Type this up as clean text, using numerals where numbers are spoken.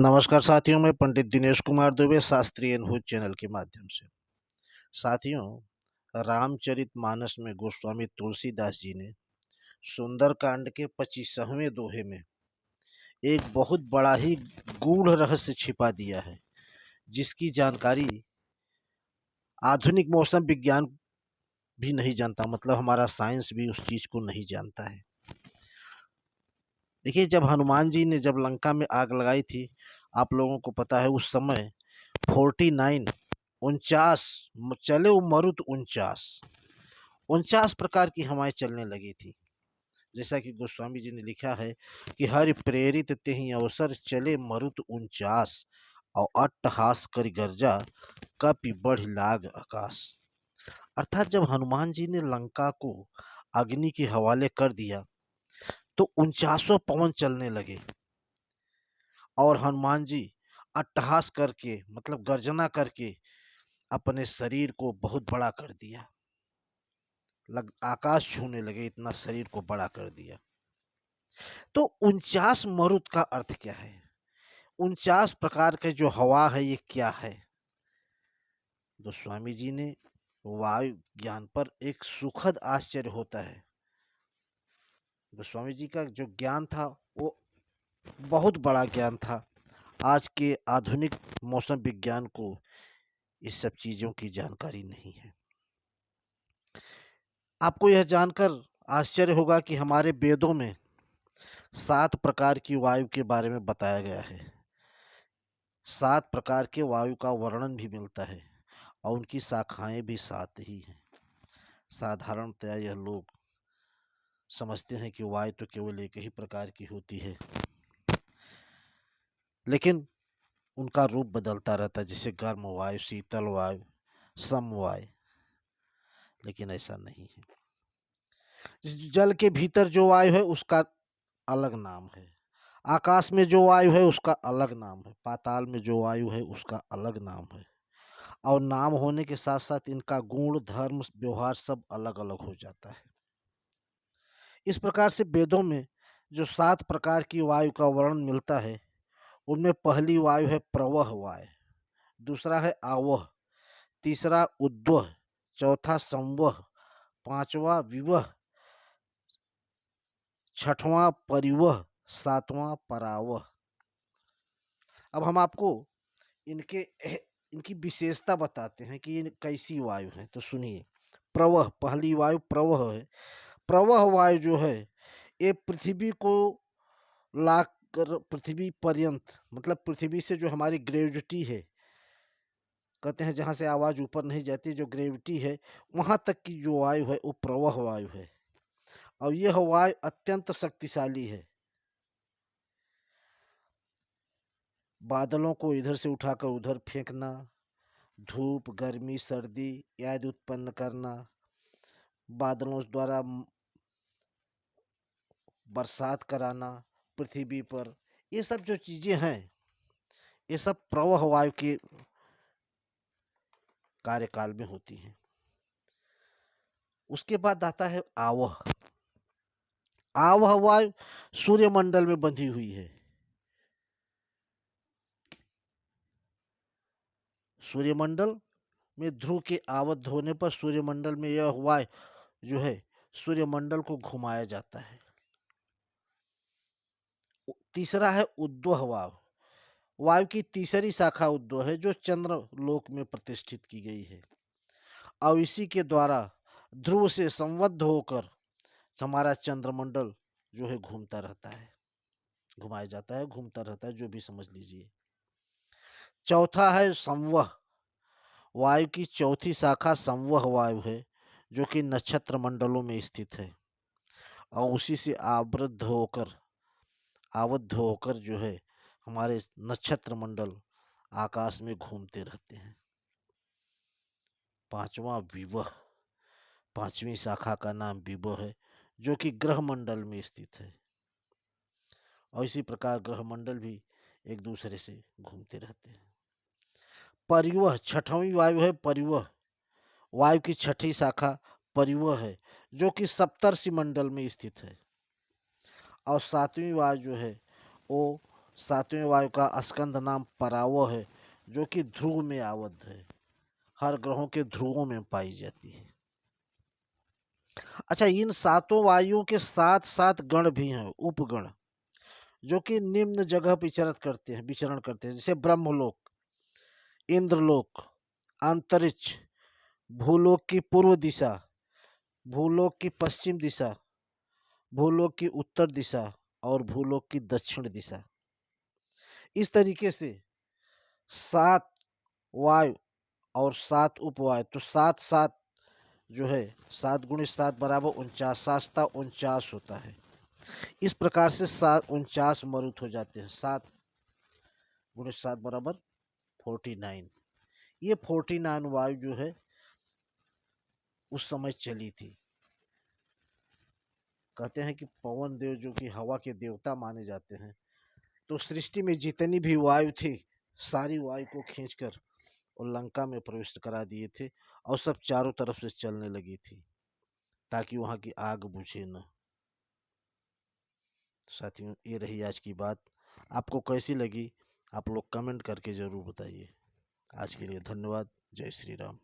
नमस्कार साथियों, मैं पंडित दिनेश कुमार दुबे शास्त्रीय अनुभूत चैनल के माध्यम से। साथियों, रामचरितमानस में गोस्वामी तुलसीदास जी ने सुंदरकांड के 25वें दोहे में एक बहुत बड़ा ही गूढ़ रहस्य छिपा दिया है, जिसकी जानकारी आधुनिक मौसम विज्ञान भी नहीं जानता, मतलब हमारा साइंस भी उस चीज को नहीं जानता है। देखिए, जब हनुमान जी ने जब लंका में आग लगाई थी, आप लोगों को पता है उस समय 49 49 चले मरुत 49 प्रकार की हवाएं चलने लगी थी। जैसा कि गोस्वामी जी ने लिखा है कि हरि प्रेरित तेहि अवसर चले मरुत 49 और अट्टहास कर गर्जा कपि बढ़ लाग आकाश। अर्थात जब हनुमान जी ने लंका को अग्नि के हवाले कर दिया तो 49 पवन चलने लगे और हनुमान जी अट्टहास करके, मतलब गर्जना करके, अपने शरीर को बहुत बड़ा कर दिया। आकाश छूने लगे, इतना शरीर को बड़ा कर दिया। तो 49 मरुत का अर्थ क्या है? 49 प्रकार के जो हवा है, ये क्या है? गोस्वामी जी ने वायु ज्ञान पर एक सुखद आश्चर्य होता है। गोस्वामी जी का जो ज्ञान था वो बहुत बड़ा ज्ञान था। आज के आधुनिक मौसम विज्ञान को इस सब चीजों की जानकारी नहीं है। आपको यह जानकर आश्चर्य होगा कि हमारे वेदों में 7 प्रकार की वायु के बारे में बताया गया है। 7 प्रकार के वायु का वर्णन भी मिलता है और उनकी शाखाएं भी 7 ही हैं। साधारणतया यह लोग समझते हैं कि वायु तो केवल एक ही प्रकार की होती है, लेकिन उनका रूप बदलता रहता है, जैसे गर्म वायु, शीतल वायु, समवायु। लेकिन ऐसा नहीं है। जल के भीतर जो वायु है उसका अलग नाम है, आकाश में जो वायु है उसका अलग नाम है, पाताल में जो वायु है उसका अलग नाम है। और नाम होने के साथ साथ इनका गुण, धर्म, व्यवहार सब अलग अलग हो जाता है। इस प्रकार से वेदों में जो 7 प्रकार की वायु का वर्णन मिलता है, उनमें पहली वायु है प्रवह वायु, दूसरा है आवह, तीसरा उद्वह, चौथा संवह, पांचवा विवह, छठवां परिवह, सातवां परावह। अब हम आपको इनके इनकी विशेषता बताते हैं कि ये कैसी वायु है। तो सुनिए, प्रवह, पहली वायु प्रवह है। प्रवह वायु जो है ये पृथ्वी को लाकर पृथ्वी पर्यंत, मतलब पृथ्वी से जो हमारी ग्रेविटी है, कहते हैं जहां से आवाज ऊपर नहीं जाती, जो ग्रेविटी है वहां तक की जो वायु है वो प्रवह वायु है। और यह वायु अत्यंत शक्तिशाली है। बादलों को इधर से उठाकर उधर फेंकना, धूप, गर्मी, सर्दी आदि उत्पन्न करना, बादलों द्वारा बरसात कराना पृथ्वी पर, ये सब जो चीजें हैं ये सब प्रवाह वायु के कार्यकाल में होती हैं। उसके बाद आता है आवह। आवह वायु सूर्यमंडल में बंधी हुई है। सूर्यमंडल में ध्रुव के आबद्ध होने पर सूर्यमंडल में यह वायु जो है सूर्यमंडल को घुमाया जाता है। तीसरा है उद्वह वायु। वायु की तीसरी शाखा उद्वह है, जो चंद्र लोक में प्रतिष्ठित की गई है और इसी के द्वारा ध्रुव से संबद्ध होकर हमारा चंद्रमंडल जो है घूमता रहता है, घुमाया जाता है, घूमता रहता है, जो भी समझ लीजिए। चौथा है संवह। वायु की चौथी शाखा संवह वायु है, जो कि नक्षत्र मंडलों में स्थित है और उसी से आबद्ध होकर जो है हमारे नक्षत्र मंडल आकाश में घूमते रहते हैं। पांचवा विवह। पांचवी शाखा का नाम विवह है, जो कि ग्रह मंडल में स्थित है और इसी प्रकार ग्रह मंडल भी एक दूसरे से घूमते रहते हैं। परिवह, छठवीं वायु है परिवह। वायु की छठी शाखा परिवह है, जो कि सप्तर्षि मंडल में स्थित है और सातवीं वायु जो है वो सातवें वायु का स्कंद नाम परावो है, जो कि ध्रुव में आबद्ध है, हर ग्रहों के ध्रुवों में पाई जाती है। अच्छा, इन सातों वायुओं के साथ साथ गण भी हैं, उपगण, जो कि निम्न जगह विचरण करते हैं, जैसे ब्रह्मलोक, इंद्रलोक, अंतरिक्ष, भूलोक की पूर्व दिशा, भूलोक की पश्चिम दिशा, भूलोक की उत्तर दिशा और भूलोक की दक्षिण दिशा। इस तरीके से 7 वायु और 7 उपवायु, तो 7 जो है 7 गुणित 7 बराबर 49, 7 49 होता है। इस प्रकार से 49 मरुत हो जाते हैं। 7 गुणित 7 बराबर 49। ये 49 वायु जो है उस समय चली थी। कहते हैं कि पवन देव जो कि हवा के देवता माने जाते हैं, तो सृष्टि में जितनी भी वायु थी सारी वायु को खींचकर और लंका में प्रविष्ट करा दिए थे, और सब चारों तरफ से चलने लगी थी ताकि वहां की आग बुझे न। साथियों, ये रही आज की बात। आपको कैसी लगी आप लोग कमेंट करके जरूर बताइए। आज के लिए धन्यवाद। जय श्री राम।